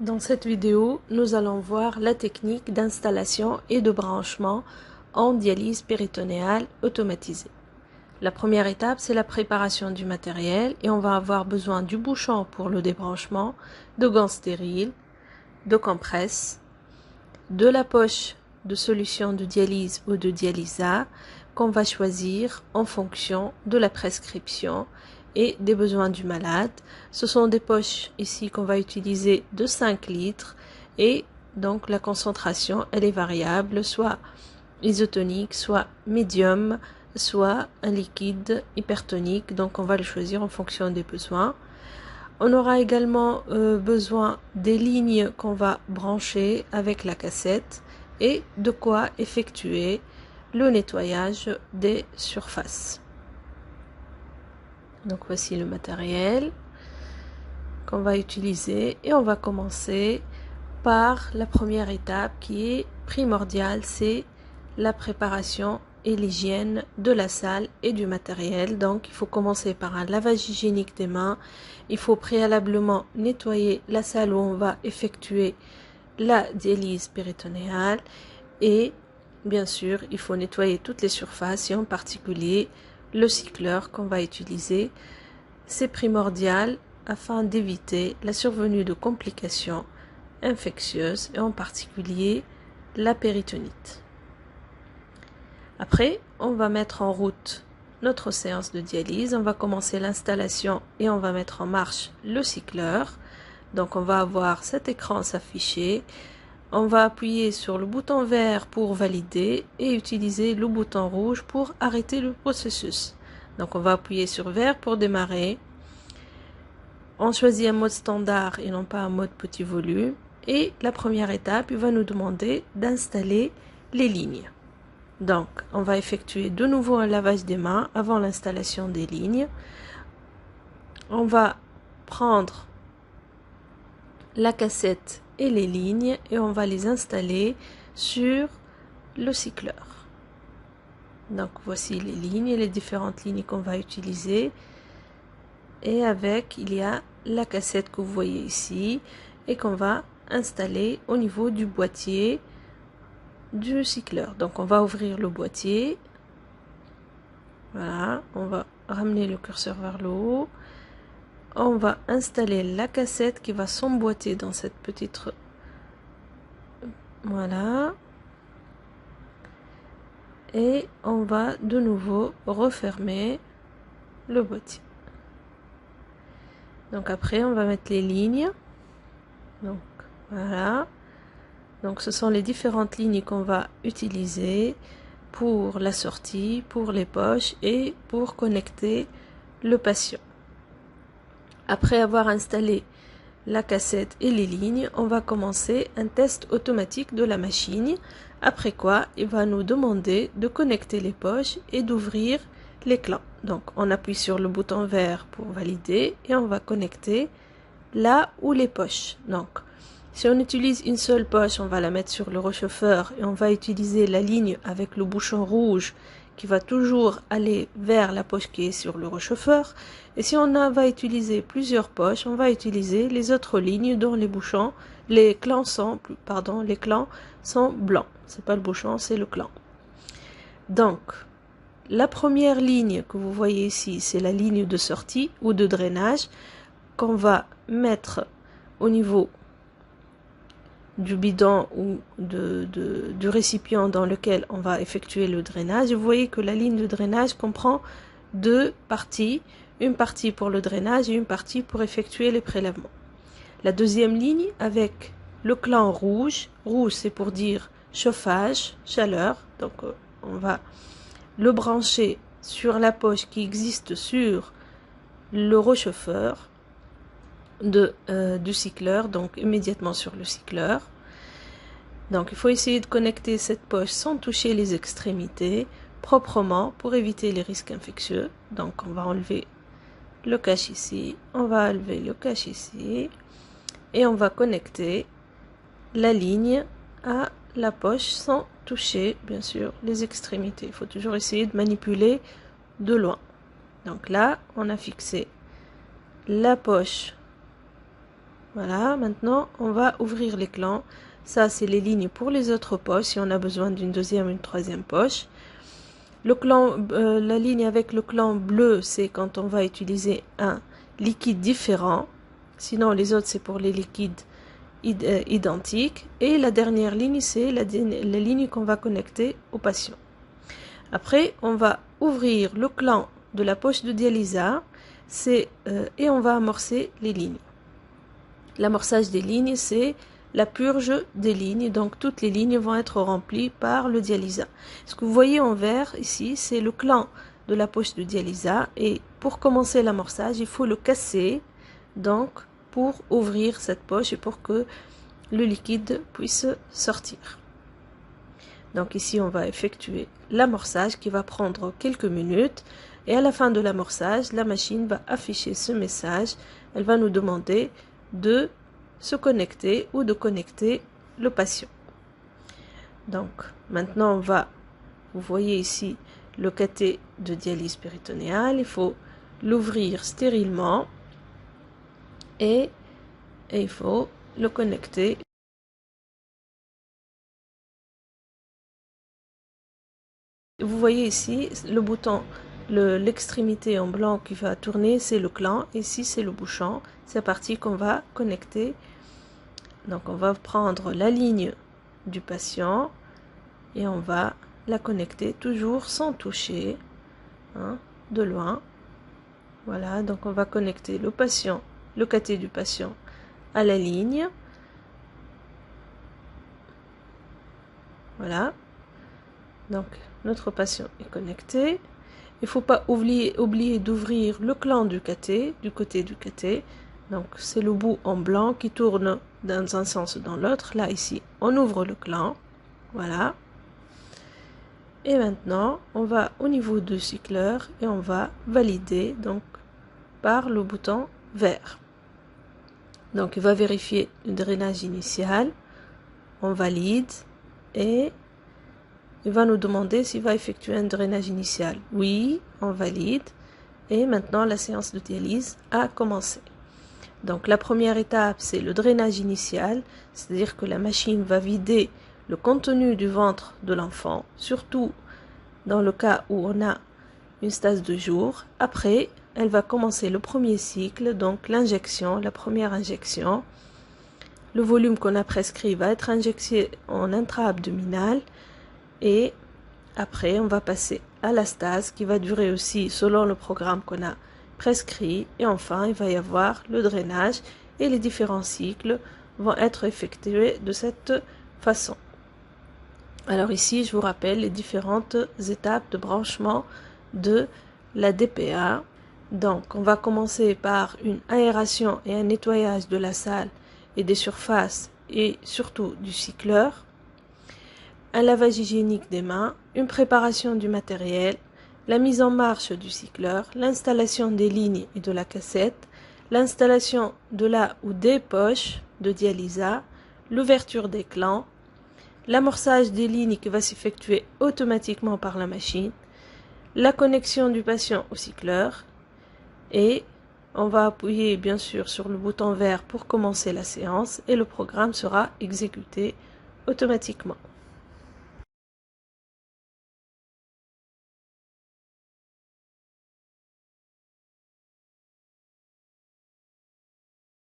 Dans cette vidéo, nous allons voir la technique d'installation et de branchement en dialyse péritonéale automatisée. La première étape, c'est la préparation du matériel et on va avoir besoin du bouchon pour le débranchement, de gants stériles, de compresses, de la poche de solution de dialyse ou de dialysa qu'on va choisir en fonction de la prescription et des besoins du malade. Ce sont des poches ici qu'on va utiliser de 5 litres et donc la concentration elle est variable, soit isotonique, soit médium, soit un liquide hypertonique, donc on va le choisir en fonction des besoins. On aura également besoin des lignes qu'on va brancher avec la cassette et de quoi effectuer le nettoyage des surfaces. Donc voici le matériel qu'on va utiliser et on va commencer par la première étape qui est primordiale, c'est la préparation et l'hygiène de la salle et du matériel. Donc il faut commencer par un lavage hygiénique des mains. Il faut préalablement nettoyer la salle où on va effectuer la dialyse péritonéale et bien sûr il faut nettoyer toutes les surfaces et en particulier le cycleur qu'on va utiliser. C'est primordial afin d'éviter la survenue de complications infectieuses et en particulier la péritonite. Après, on va mettre en route notre séance de dialyse. On va commencer l'installation et on va mettre en marche le cycleur. Donc on va avoir cet écran s'afficher. On va appuyer sur le bouton vert pour valider et utiliser le bouton rouge pour arrêter le processus. Donc on va appuyer sur vert pour démarrer. On choisit un mode standard et non pas un mode petit volume. Et la première étape, il va nous demander d'installer les lignes. Donc, on va effectuer de nouveau un lavage des mains avant l'installation des lignes. On va prendre la cassette et les lignes et on va les installer sur le cycleur. Donc, voici les lignes, les différentes lignes qu'on va utiliser. Et avec, il y a la cassette que vous voyez ici et qu'on va installer au niveau du boîtier du cycleur. Donc on va ouvrir le boîtier, voilà, on va ramener le curseur vers le haut, on va installer la cassette qui va s'emboîter dans cette petite, voilà, et on va de nouveau refermer le boîtier. Donc après on va mettre les lignes, donc voilà. Donc ce sont les différentes lignes qu'on va utiliser pour la sortie, pour les poches et pour connecter le patient. Après avoir installé la cassette et les lignes, on va commencer un test automatique de la machine. Après quoi, il va nous demander de connecter les poches et d'ouvrir les clans. Donc on appuie sur le bouton vert pour valider et on va connecter là où les poches. Donc si on utilise une seule poche, on va la mettre sur le réchauffeur et on va utiliser la ligne avec le bouchon rouge qui va toujours aller vers la poche qui est sur le réchauffeur. Et si on va utiliser plusieurs poches, on va utiliser les autres lignes dont les clans sont blancs. C'est pas le bouchon, c'est le clan. Donc, la première ligne que vous voyez ici, c'est la ligne de sortie ou de drainage qu'on va mettre au niveau du bidon ou du récipient dans lequel on va effectuer le drainage. Vous voyez que la ligne de drainage comprend deux parties, une partie pour le drainage et une partie pour effectuer les prélèvements. La deuxième ligne avec le clan rouge, rouge c'est pour dire chauffage, chaleur, donc on va le brancher sur la poche qui existe sur le réchauffeur du cycleur, donc immédiatement sur le cycleur. Donc il faut essayer de connecter cette poche sans toucher les extrémités proprement pour éviter les risques infectieux. Donc on va enlever le cache ici, on va enlever le cache ici et on va connecter la ligne à la poche sans toucher bien sûr les extrémités. Il faut toujours essayer de manipuler de loin. Donc là on a fixé la poche. Voilà, maintenant on va ouvrir les clans. Ça, c'est les lignes pour les autres poches, si on a besoin d'une deuxième ou une troisième poche. La ligne avec le clan bleu, c'est quand on va utiliser un liquide différent. Sinon, les autres, c'est pour les liquides identiques. Et la dernière ligne, c'est la ligne qu'on va connecter au patient. Après, on va ouvrir le clan de la poche de dialysa et on va amorcer les lignes. L'amorçage des lignes, c'est la purge des lignes. Donc, toutes les lignes vont être remplies par le dialysa. Ce que vous voyez en vert ici, c'est le clan de la poche de dialysa. Et pour commencer l'amorçage, il faut le casser. Donc, pour ouvrir cette poche et pour que le liquide puisse sortir. Donc ici, on va effectuer l'amorçage qui va prendre quelques minutes. Et à la fin de l'amorçage, la machine va afficher ce message. Elle va nous demander de se connecter ou de connecter le patient. Donc maintenant, vous voyez ici le cathé de dialyse péritonéale. Il faut l'ouvrir stérilement et il faut le connecter. Vous voyez ici le bouton, l'extrémité en blanc qui va tourner, c'est le clan. Ici, c'est le bouchon. C'est parti qu'on va connecter. Donc, on va prendre la ligne du patient et on va la connecter toujours sans toucher, hein, de loin. Voilà, donc on va connecter le patient, le cathé du patient à la ligne. Voilà. Donc, notre patient est connecté. Il ne faut pas oublier d'ouvrir le clan du cathé, du côté du cathé. Donc, c'est le bout en blanc qui tourne dans un sens ou dans l'autre. Là, ici, on ouvre le clan. Voilà. Et maintenant, on va au niveau du cycleur et on va valider donc par le bouton vert. Donc, il va vérifier le drainage initial. On valide et il va nous demander s'il va effectuer un drainage initial. Oui, on valide. Et maintenant, la séance de dialyse a commencé. Donc, la première étape, c'est le drainage initial. C'est-à-dire que la machine va vider le contenu du ventre de l'enfant, surtout dans le cas où on a une stase de jour. Après, elle va commencer le premier cycle, donc l'injection, la première injection. Le volume qu'on a prescrit va être injecté en intra-abdominal. Et après, on va passer à la stase qui va durer aussi selon le programme qu'on a prescrit. Et enfin, il va y avoir le drainage et les différents cycles vont être effectués de cette façon. Alors ici, je vous rappelle les différentes étapes de branchement de la DPA. Donc, on va commencer par une aération et un nettoyage de la salle et des surfaces et surtout du cycleur. Un lavage hygiénique des mains, une préparation du matériel, la mise en marche du cycleur, l'installation des lignes et de la cassette, l'installation de la ou des poches de dialysa, l'ouverture des clans, l'amorçage des lignes qui va s'effectuer automatiquement par la machine, la connexion du patient au cycleur et on va appuyer bien sûr sur le bouton vert pour commencer la séance et le programme sera exécuté automatiquement.